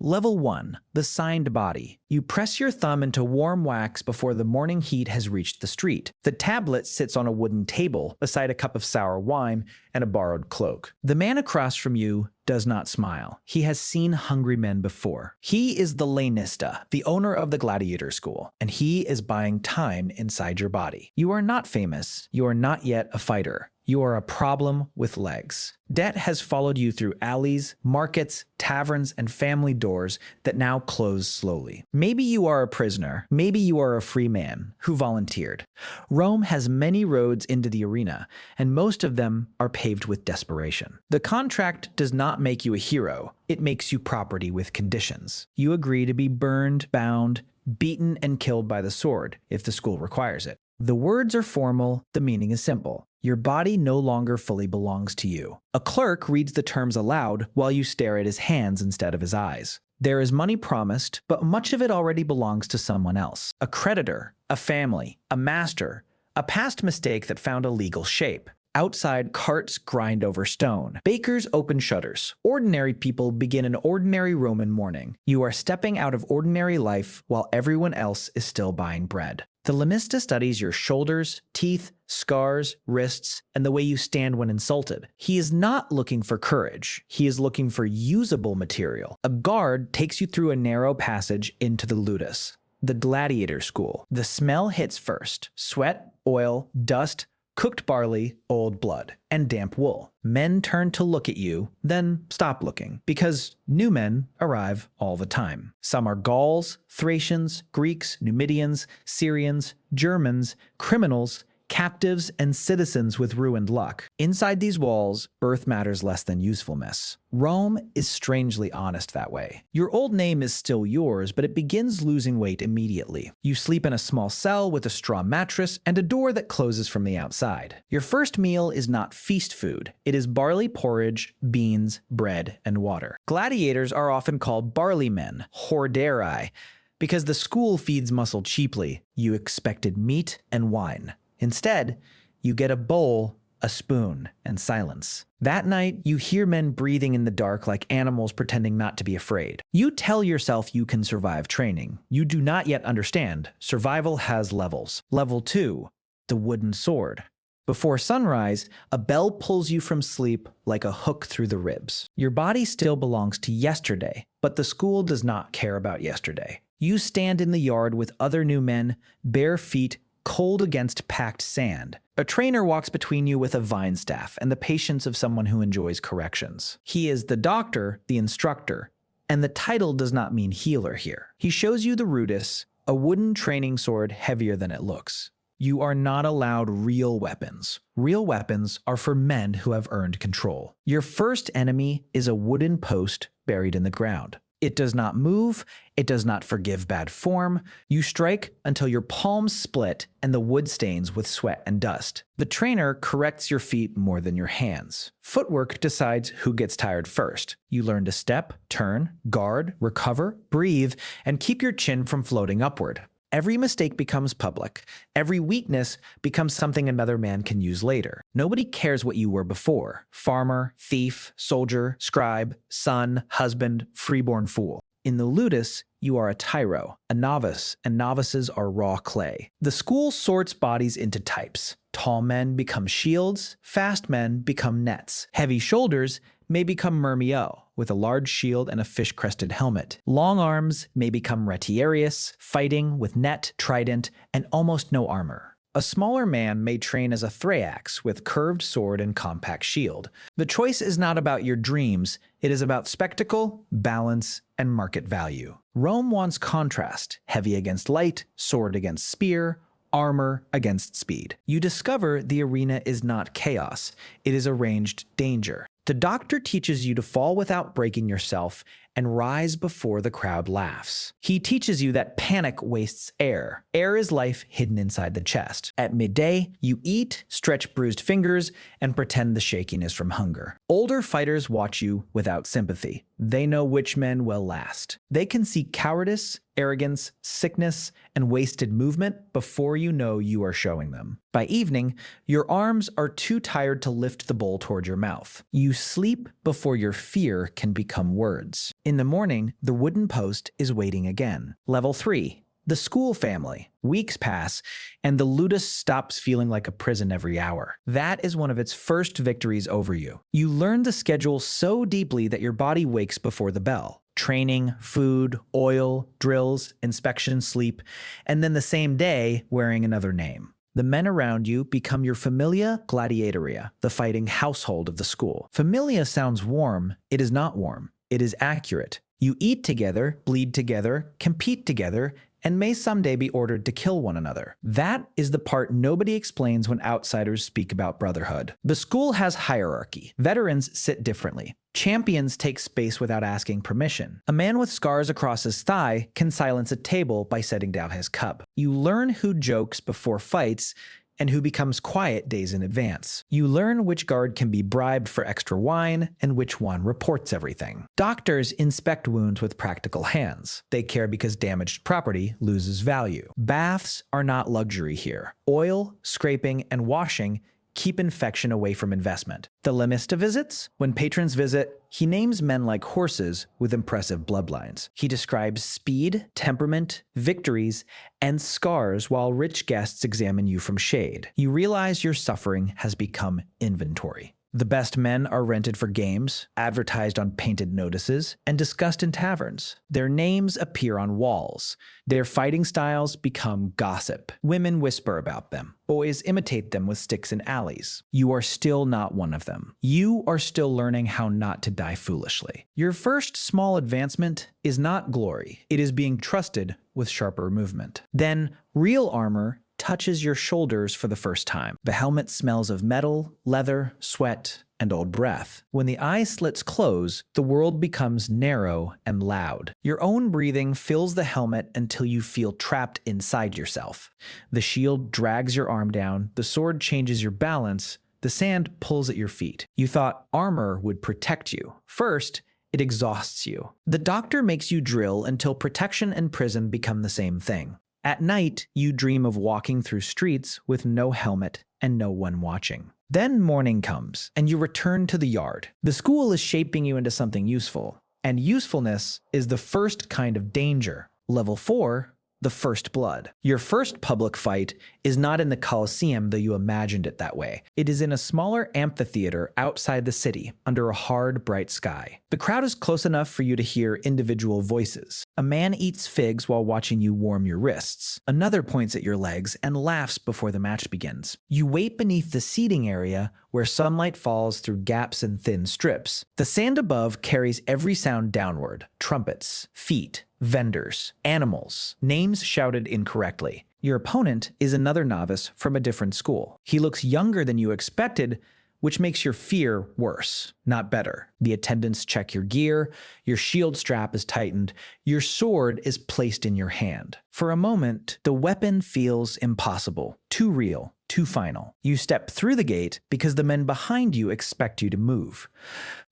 Level 1. The Signed Body. You press your thumb into warm wax before the morning heat has reached the street. The tablet sits on a wooden table beside a cup of sour wine and a borrowed cloak. The man across from you does not smile. He has seen hungry men before. He is the Lanista, the owner of the Gladiator school, and he is buying time inside your body. You are not famous. You are not yet a fighter. You are a problem with legs. Debt has followed you through alleys, markets, taverns, and family doors that now close slowly. Maybe you are a prisoner. Maybe you are a free man who volunteered. Rome has many roads into the arena, and most of them are paved with desperation. The contract does not make you a hero. It makes you property with conditions. You agree to be burned, bound, beaten, and killed by the sword if the school requires it. The words are formal, the meaning is simple. Your body no longer fully belongs to you. A clerk reads the terms aloud while you stare at his hands instead of his eyes. There is money promised, but much of it already belongs to someone else. A creditor, a family, a master, a past mistake that found a legal shape. Outside, carts grind over stone. Bakers open shutters. Ordinary people begin an ordinary Roman morning. You are stepping out of ordinary life while everyone else is still buying bread. The Lemnista studies your shoulders, teeth, scars, wrists, and the way you stand when insulted. He is not looking for courage. He is looking for usable material. A guard takes you through a narrow passage into the ludus, the gladiator school. The smell hits first. Sweat, oil, dust, cooked barley, old blood, and damp wool. Men turn to look at you, then stop looking, because new men arrive all the time. Some are Gauls, Thracians, Greeks, Numidians, Syrians, Germans, criminals, captives, and citizens with ruined luck. Inside these walls, birth matters less than usefulness. Rome is strangely honest that way. Your old name is still yours, but it begins losing weight immediately. You sleep in a small cell with a straw mattress and a door that closes from the outside. Your first meal is not feast food. It is barley porridge, beans, bread, and water. Gladiators are often called barley men, hordearii, because the school feeds muscle cheaply. You expected meat and wine. Instead, you get a bowl, a spoon, and silence. That night, you hear men breathing in the dark like animals pretending not to be afraid. You tell yourself you can survive training. You do not yet understand. Survival has levels. Level 2, the wooden sword. Before sunrise, a bell pulls you from sleep like a hook through the ribs. Your body still belongs to yesterday, but the school does not care about yesterday. You stand in the yard with other new men, bare feet, cold against packed sand. A trainer walks between you with a vine staff and the patience of someone who enjoys corrections. He is the doctor, the instructor, and the title does not mean healer here. He shows you the ludus, a wooden training sword heavier than it looks. You are not allowed real weapons. Real weapons are for men who have earned control. Your first enemy is a wooden post buried in the ground. It does not move. It does not forgive bad form. You strike until your palms split and the wood stains with sweat and dust. The trainer corrects your feet more than your hands. Footwork decides who gets tired first. You learn to step, turn, guard, recover, breathe, and keep your chin from floating upward. Every mistake becomes public. Every weakness becomes something another man can use later. Nobody cares what you were before. Farmer, thief, soldier, scribe, son, husband, freeborn fool. In the ludus, you are a tyro, a novice, and novices are raw clay. The school sorts bodies into types. Tall men become shields, fast men become nets. Heavy shoulders may become myrmio, with a large shield and a fish-crested helmet. Long arms may become retiarius, fighting with net, trident, and almost no armor. A smaller man may train as a thrax with curved sword and compact shield. The choice is not about your dreams, it is about spectacle, balance, and market value. Rome wants contrast, heavy against light, sword against spear, armor against speed. You discover the arena is not chaos, it is arranged danger. The doctor teaches you to fall without breaking yourself and rise before the crowd laughs. He teaches you that panic wastes air. Air is life hidden inside the chest. At midday, you eat, stretch bruised fingers, and pretend the shaking is from hunger. Older fighters watch you without sympathy. They know which men will last. They can see cowardice, arrogance, sickness, and wasted movement before you know you are showing them. By evening, your arms are too tired to lift the bowl toward your mouth. You sleep before your fear can become words. In the morning, the wooden post is waiting again. Level 3. The school family. Weeks pass, and the ludus stops feeling like a prison every hour. That is one of its first victories over you. You learn the schedule so deeply that your body wakes before the bell. Training, food, oil, drills, inspection, sleep, and then the same day, wearing another name. The men around you become your familia gladiatoria, the fighting household of the school. Familia sounds warm. It is not warm. It is accurate. You eat together, bleed together, compete together, and may someday be ordered to kill one another. That is the part nobody explains when outsiders speak about brotherhood. The school has hierarchy. Veterans sit differently. Champions take space without asking permission. A man with scars across his thigh can silence a table by setting down his cup. You learn who jokes before fights and who becomes quiet days in advance. You learn which guard can be bribed for extra wine and which one reports everything. Doctors inspect wounds with practical hands. They care because damaged property loses value. Baths are not luxury here. Oil, scraping, and washing keep infection away from investment. The limista visits? When patrons visit, he names men like horses with impressive bloodlines. He describes speed, temperament, victories, and scars while rich guests examine you from shade. You realize your suffering has become inventory. The best men are rented for games, advertised on painted notices, and discussed in taverns. Their names appear on walls. Their fighting styles become gossip. Women whisper about them. Boys imitate them with sticks in alleys. You are still not one of them. You are still learning how not to die foolishly. Your first small advancement is not glory. It is being trusted with sharper movement. Then, real armor touches your shoulders for the first time. The helmet smells of metal, leather, sweat, and old breath. When the eye slits close, the world becomes narrow and loud. Your own breathing fills the helmet until you feel trapped inside yourself. The shield drags your arm down, the sword changes your balance, the sand pulls at your feet. You thought armor would protect you. First, it exhausts you. The doctor makes you drill until protection and prison become the same thing. At night, you dream of walking through streets with no helmet and no one watching. Then morning comes, and you return to the yard. The school is shaping you into something useful, and usefulness is the first kind of danger. Level 4, the first blood. Your first public fight is not in the Colosseum, though you imagined it that way. It is in a smaller amphitheater outside the city, under a hard, bright sky. The crowd is close enough for you to hear individual voices. A man eats figs while watching you warm your wrists. Another points at your legs and laughs before the match begins. You wait beneath the seating area where sunlight falls through gaps and thin strips. The sand above carries every sound downward. Trumpets, feet, vendors, animals, names shouted incorrectly. Your opponent is another novice from a different school. He looks younger than you expected, which makes your fear worse, not better. The attendants check your gear, your shield strap is tightened, your sword is placed in your hand. For a moment, the weapon feels impossible, too real, too final. You step through the gate because the men behind you expect you to move.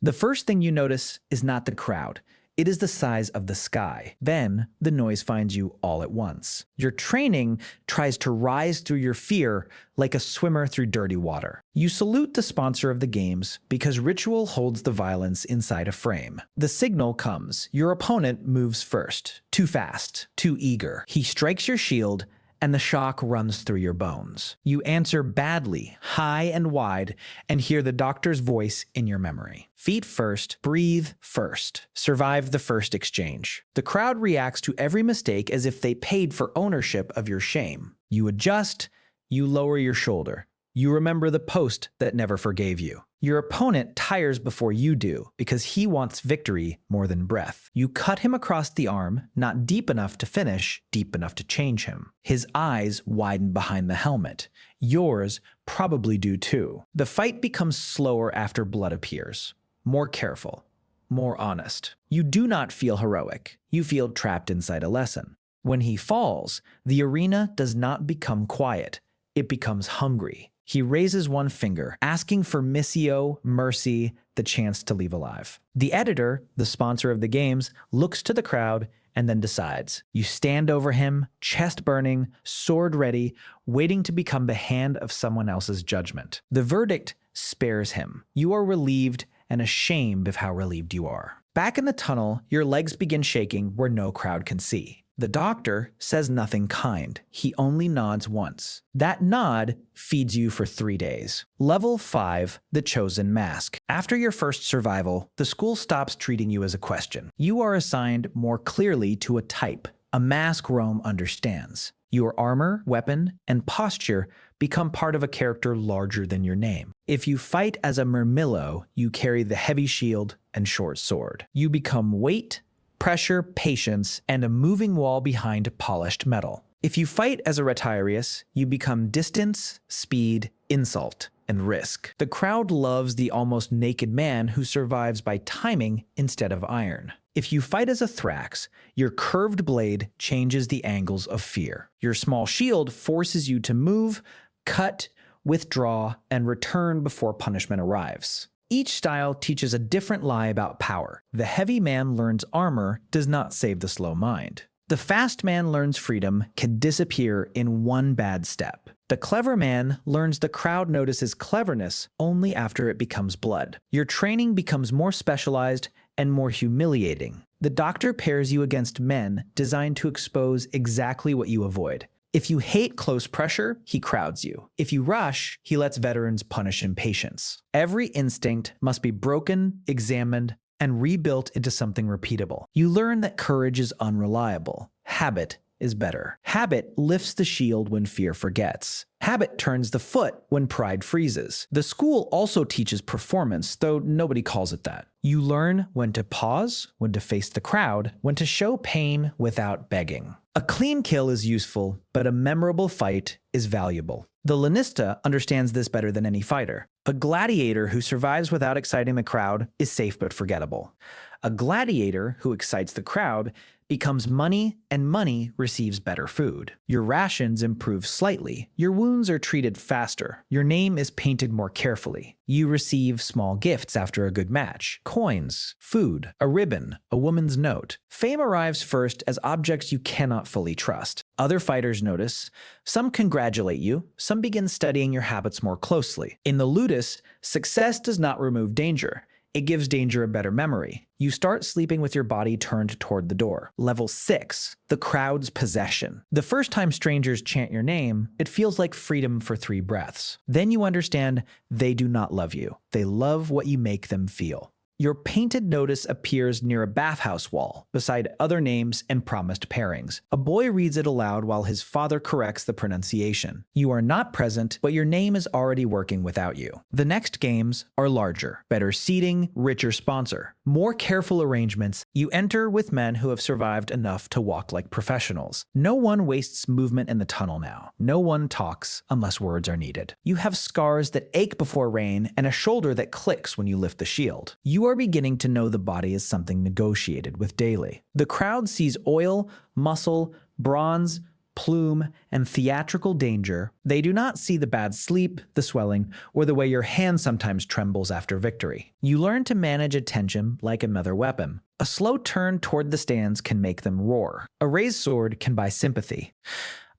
The first thing you notice is not the crowd. It is the size of the sky. Then, the noise finds you all at once. Your training tries to rise through your fear like a swimmer through dirty water. You salute the sponsor of the games because ritual holds the violence inside a frame. The signal comes. Your opponent moves first. Too fast. Too eager. He strikes your shield, and the shock runs through your bones. You answer badly, high and wide, and hear the doctor's voice in your memory. Feet first, breathe first. Survive the first exchange. The crowd reacts to every mistake as if they paid for ownership of your shame. You adjust, you lower your shoulder. You remember the post that never forgave you. Your opponent tires before you do because he wants victory more than breath. You cut him across the arm, not deep enough to finish, deep enough to change him. His eyes widen behind the helmet. Yours probably do too. The fight becomes slower after blood appears. More careful, more honest. You do not feel heroic. You feel trapped inside a lesson. When he falls, the arena does not become quiet. It becomes hungry. He raises one finger, asking for missio, mercy, the chance to leave alive. The editor, the sponsor of the games, looks to the crowd and then decides. You stand over him, chest burning, sword ready, waiting to become the hand of someone else's judgment. The verdict spares him. You are relieved and ashamed of how relieved you are. Back in the tunnel, your legs begin shaking where no crowd can see. The doctor says nothing kind. He only nods once. That nod feeds you for 3 days. Level 5, the chosen mask. After your first survival, the school stops treating you as a question. You are assigned more clearly to a type, a mask Rome understands. Your armor, weapon, and posture become part of a character larger than your name. If you fight as a Murmillo, you carry the heavy shield and short sword. You become weight, pressure, patience, and a moving wall behind polished metal. If you fight as a Retirius, you become distance, speed, insult, and risk. The crowd loves the almost naked man who survives by timing instead of iron. If you fight as a Thrax, your curved blade changes the angles of fear. Your small shield forces you to move, cut, withdraw, and return before punishment arrives. Each style teaches a different lie about power. The heavy man learns armor does not save the slow mind. The fast man learns freedom can disappear in one bad step. The clever man learns the crowd notices cleverness only after it becomes blood. Your training becomes more specialized and more humiliating. The doctor pairs you against men designed to expose exactly what you avoid. If you hate close pressure, he crowds you. If you rush, he lets veterans punish impatience. Every instinct must be broken, examined, and rebuilt into something repeatable. You learn that courage is unreliable. Habit is better. Habit lifts the shield when fear forgets. Habit turns the foot when pride freezes. The school also teaches performance, though nobody calls it that. You learn when to pause, when to face the crowd, when to show pain without begging. A clean kill is useful, but a memorable fight is valuable. The Lanista understands this better than any fighter. A gladiator who survives without exciting the crowd is safe but forgettable. A gladiator who excites the crowd becomes money, and money receives better food. Your rations improve slightly. Your wounds are treated faster. Your name is painted more carefully. You receive small gifts after a good match. Coins, food, a ribbon, a woman's note. Fame arrives first as objects you cannot fully trust. Other fighters notice. Some congratulate you. Some begin studying your habits more closely. In the ludus, success does not remove danger. It gives danger a better memory. You start sleeping with your body turned toward the door. Level 6, the crowd's possession. The first time strangers chant your name, it feels like freedom for 3 breaths. Then you understand they do not love you. They love what you make them feel. Your painted notice appears near a bathhouse wall, beside other names and promised pairings. A boy reads it aloud while his father corrects the pronunciation. You are not present, but your name is already working without you. The next games are larger. Better seating, richer sponsor. More careful arrangements. You enter with men who have survived enough to walk like professionals. No one wastes movement in the tunnel now. No one talks unless words are needed. You have scars that ache before rain and a shoulder that clicks when you lift the shield. You are beginning to know the body as something negotiated with daily. The crowd sees oil, muscle, bronze, plume, and theatrical danger. They do not see the bad sleep, the swelling, or the way your hand sometimes trembles after victory. You learn to manage attention like another weapon. A slow turn toward the stands can make them roar. A raised sword can buy sympathy.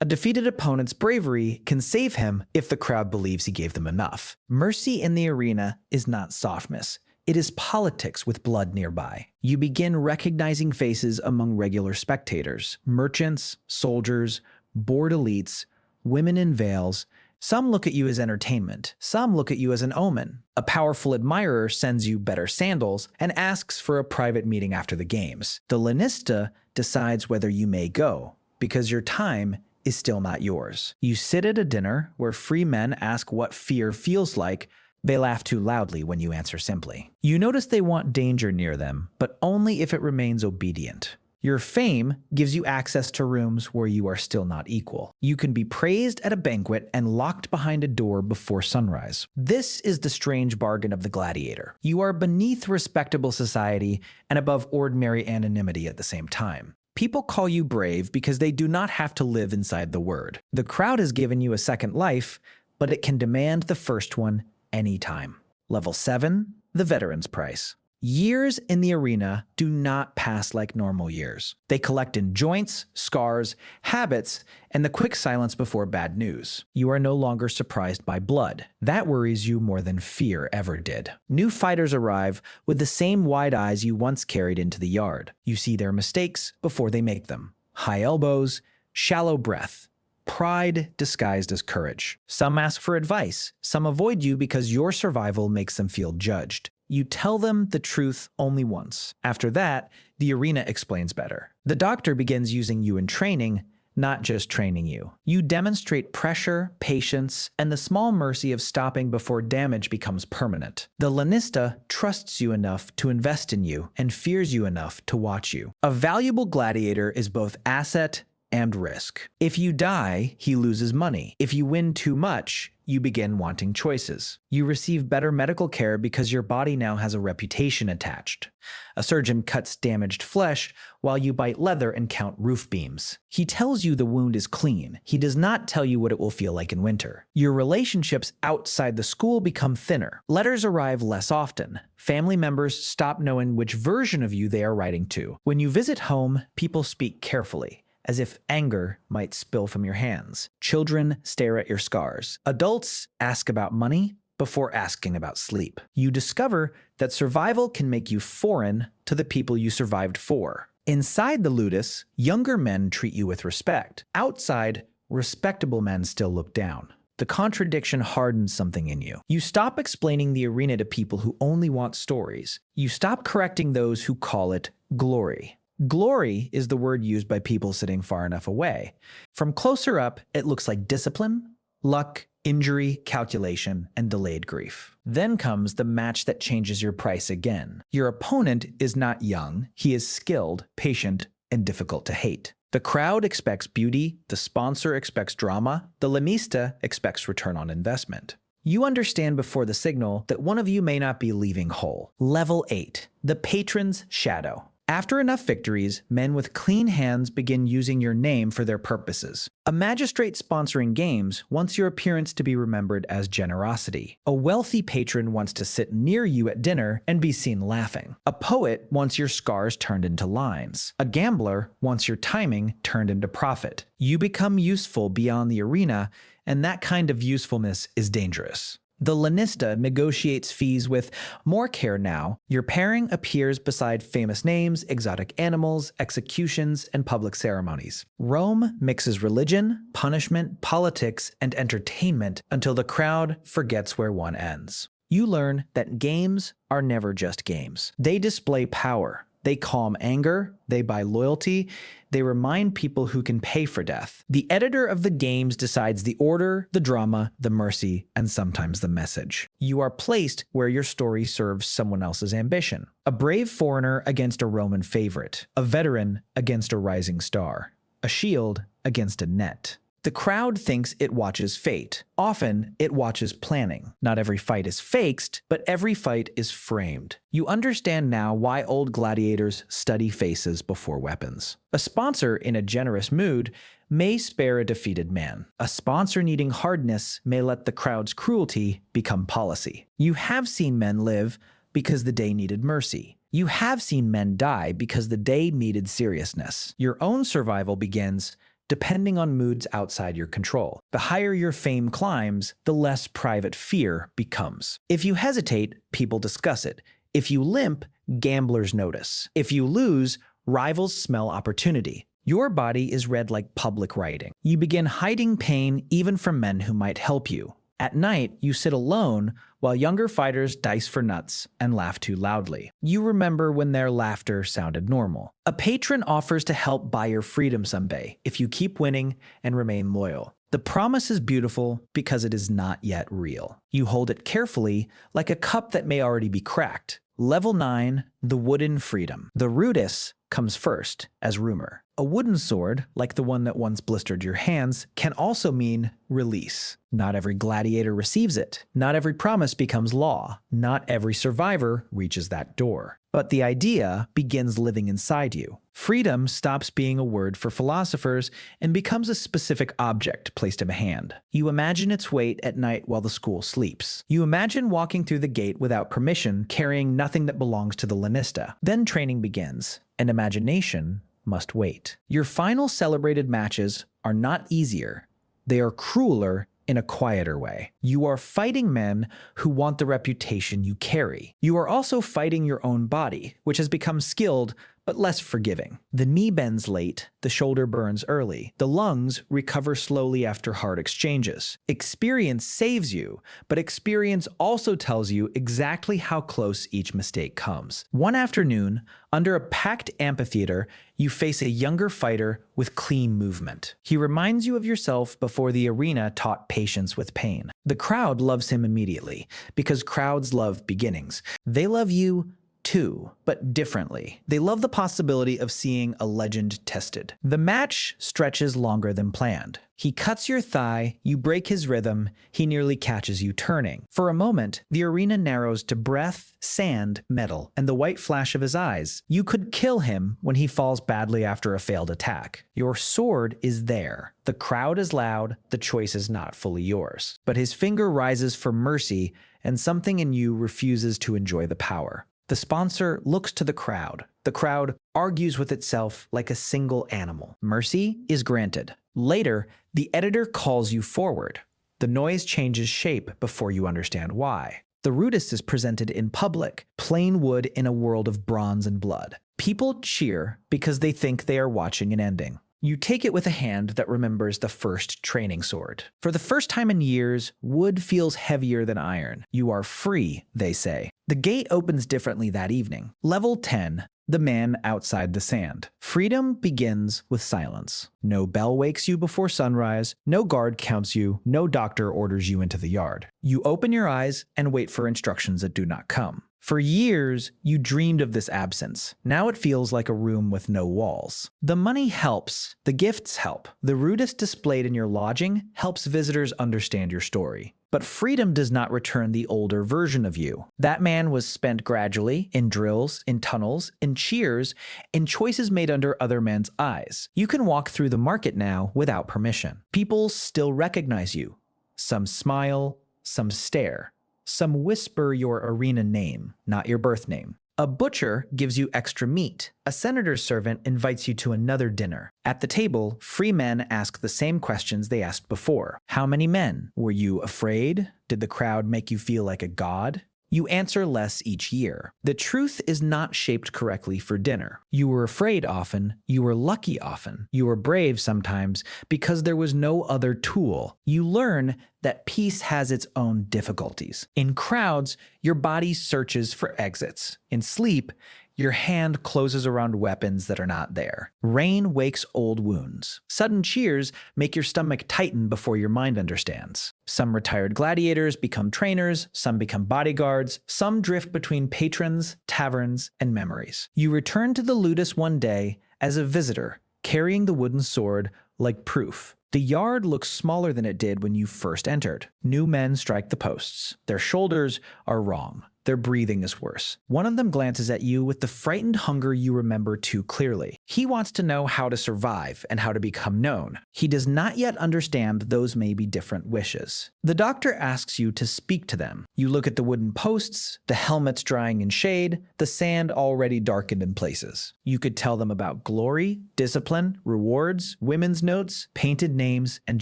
A defeated opponent's bravery can save him if the crowd believes he gave them enough. Mercy in the arena is not softness. It is politics with blood nearby. You begin recognizing faces among regular spectators, merchants, soldiers, bored elites, women in veils. Some look at you as entertainment. Some look at you as an omen. A powerful admirer sends you better sandals and asks for a private meeting after the games. The Lanista decides whether you may go, because your time is still not yours. You sit at a dinner where free men ask what fear feels like. They laugh too loudly when you answer simply. You notice they want danger near them, but only if it remains obedient. Your fame gives you access to rooms where you are still not equal. You can be praised at a banquet and locked behind a door before sunrise. This is the strange bargain of the gladiator. You are beneath respectable society and above ordinary anonymity at the same time. People call you brave because they do not have to live inside the word. The crowd has given you a second life, but it can demand the first one anytime. Level 7, the veteran's price. Years in the arena do not pass like normal years. They collect in joints, scars, habits, and the quick silence before bad news. You are no longer surprised by blood. That worries you more than fear ever did. New fighters arrive with the same wide eyes you once carried into the yard. You see their mistakes before they make them. High elbows, shallow breath. Pride disguised as courage. Some ask for advice. Some avoid you because your survival makes them feel judged. You tell them the truth only once. After that, the arena explains better. The doctor begins using you in training, not just training you. You demonstrate pressure, patience, and the small mercy of stopping before damage becomes permanent. The lanista trusts you enough to invest in you and fears you enough to watch you. A valuable gladiator is both asset and risk. If you die, he loses money. If you win too much, you begin wanting choices. You receive better medical care because your body now has a reputation attached. A surgeon cuts damaged flesh while you bite leather and count roof beams. He tells you the wound is clean. He does not tell you what it will feel like in winter. Your relationships outside the school become thinner. Letters arrive less often. Family members stop knowing which version of you they are writing to. When you visit home, people speak carefully, as if anger might spill from your hands. Children stare at your scars. Adults ask about money before asking about sleep. You discover that survival can make you foreign to the people you survived for. Inside the ludus, younger men treat you with respect. Outside, respectable men still look down. The contradiction hardens something in you. You stop explaining the arena to people who only want stories. You stop correcting those who call it glory. Glory is the word used by people sitting far enough away. From closer up, it looks like discipline, luck, injury, calculation, and delayed grief. Then comes the match that changes your price again. Your opponent is not young. He is skilled, patient, and difficult to hate. The crowd expects beauty, the sponsor expects drama, the lanista expects return on investment. You understand before the signal that one of you may not be leaving whole. Level 8, the patron's shadow. After enough victories, men with clean hands begin using your name for their purposes. A magistrate sponsoring games wants your appearance to be remembered as generosity. A wealthy patron wants to sit near you at dinner and be seen laughing. A poet wants your scars turned into lines. A gambler wants your timing turned into profit. You become useful beyond the arena, and that kind of usefulness is dangerous. The lanista negotiates fees with more care now. Your pairing appears beside famous names, exotic animals, executions, and public ceremonies. Rome mixes religion, punishment, politics, and entertainment until the crowd forgets where one ends. You learn that games are never just games. They display power. They calm anger, they buy loyalty, they remind people who can pay for death. The editor of the games decides the order, the drama, the mercy, and sometimes the message. You are placed where your story serves someone else's ambition. A brave foreigner against a Roman favorite, a veteran against a rising star, a shield against a net. The crowd thinks it watches fate. Often, it watches planning. Not every fight is faked, but every fight is framed. You understand now why old gladiators study faces before weapons. A sponsor in a generous mood may spare a defeated man. A sponsor needing hardness may let the crowd's cruelty become policy. You have seen men live because the day needed mercy. You have seen men die because the day needed seriousness. Your own survival begins depending on moods outside your control. The higher your fame climbs, the less private fear becomes. If you hesitate, people discuss it. If you limp, gamblers notice. If you lose, rivals smell opportunity. Your body is read like public writing. You begin hiding pain even from men who might help you. At night, you sit alone while younger fighters dice for nuts and laugh too loudly. You remember when their laughter sounded normal. A patron offers to help buy your freedom someday if you keep winning and remain loyal. The promise is beautiful because it is not yet real. You hold it carefully like a cup that may already be cracked. Level 9, the wooden freedom. The rudis comes first as rumor. A wooden sword, like the one that once blistered your hands, can also mean release. Not every gladiator receives it. Not every promise becomes law. Not every survivor reaches that door. But the idea begins living inside you. Freedom stops being a word for philosophers and becomes a specific object placed in a hand. You imagine its weight at night while the school sleeps. You imagine walking through the gate without permission, carrying nothing that belongs to the lanista. Then training begins, and imagination must wait. Your final celebrated matches are not easier. They are crueler in a quieter way. You are fighting men who want the reputation you carry. You are also fighting your own body, which has become skilled but less forgiving. The knee bends late, the shoulder burns early, the lungs recover slowly after hard exchanges. Experience saves you, but experience also tells you exactly how close each mistake comes. One afternoon, under a packed amphitheater, you face a younger fighter with clean movement. He reminds you of yourself before the arena taught patience with pain. The crowd loves him immediately, because crowds love beginnings. They love you too, but differently. They love the possibility of seeing a legend tested. The match stretches longer than planned. He cuts your thigh, you break his rhythm, he nearly catches you turning. For a moment, the arena narrows to breath, sand, metal, and the white flash of his eyes. You could kill him when he falls badly after a failed attack. Your sword is there. The crowd is loud, the choice is not fully yours. But his finger rises for mercy, and something in you refuses to enjoy the power. The sponsor looks to the crowd. The crowd argues with itself like a single animal. Mercy is granted. Later, the editor calls you forward. The noise changes shape before you understand why. The ludus is presented in public, plain wood in a world of bronze and blood. People cheer because they think they are watching an ending. You take it with a hand that remembers the first training sword. For the first time in years, wood feels heavier than iron. You are free, they say. The gate opens differently that evening. Level 10, the man outside the sand. Freedom begins with silence. No bell wakes you before sunrise, no guard counts you, no doctor orders you into the yard. You open your eyes and wait for instructions that do not come. For years, you dreamed of this absence. Now it feels like a room with no walls. The money helps. The gifts help. The ludus displayed in your lodging helps visitors understand your story. But freedom does not return the older version of you. That man was spent gradually, in drills, in tunnels, in cheers, in choices made under other men's eyes. You can walk through the market now without permission. People still recognize you. Some smile, some stare. Some whisper your arena name, not your birth name. A butcher gives you extra meat. A senator's servant invites you to another dinner. At the table, free men ask the same questions they asked before. How many men? Were you afraid? Did the crowd make you feel like a god? You answer less each year. The truth is not shaped correctly for dinner. You were afraid often. You were lucky often. You were brave sometimes because there was no other tool. You learn that peace has its own difficulties. In crowds, your body searches for exits. In sleep, your hand closes around weapons that are not there. Rain wakes old wounds. Sudden cheers make your stomach tighten before your mind understands. Some retired gladiators become trainers, some become bodyguards, some drift between patrons, taverns, and memories. You return to the ludus one day as a visitor, carrying the wooden sword like proof. The yard looks smaller than it did when you first entered. New men strike the posts. Their shoulders are wrong. Their breathing is worse. One of them glances at you with the frightened hunger you remember too clearly. He wants to know how to survive and how to become known. He does not yet understand those may be different wishes. The doctor asks you to speak to them. You look at the wooden posts, the helmets drying in shade, the sand already darkened in places. You could tell them about glory, discipline, rewards, women's notes, painted names, and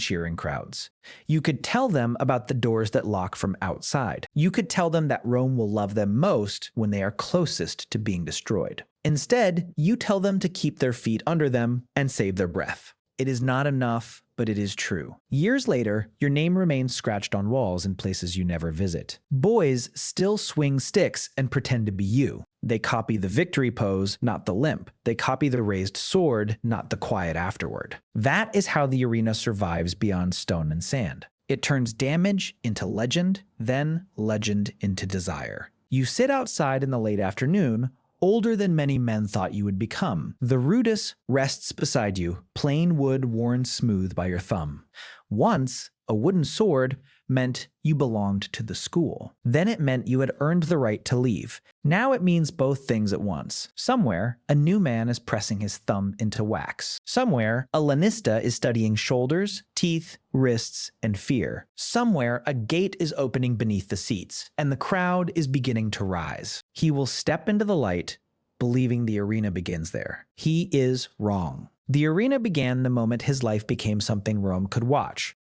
cheering crowds. You could tell them about the doors that lock from outside. You could tell them that Rome will love them most when they are closest to being destroyed. Instead, you tell them to keep their feet under them and save their breath. It is not enough, but it is true. Years later, your name remains scratched on walls in places you never visit. Boys still swing sticks and pretend to be you. They copy the victory pose, not the limp. They copy the raised sword, not the quiet afterward. That is how the arena survives beyond stone and sand. It turns damage into legend, then legend into desire. You sit outside in the late afternoon, older than many men thought you would become. The ludus rests beside you, plain wood worn smooth by your thumb. Once, a wooden sword meant you belonged to the school. Then it meant you had earned the right to leave. Now it means both things at once. Somewhere, a new man is pressing his thumb into wax. Somewhere, a lanista is studying shoulders, teeth, wrists, and fear. Somewhere, a gate is opening beneath the seats, and the crowd is beginning to rise. He will step into the light, believing the arena begins there. He is wrong. The arena began the moment his life became something Rome could watch.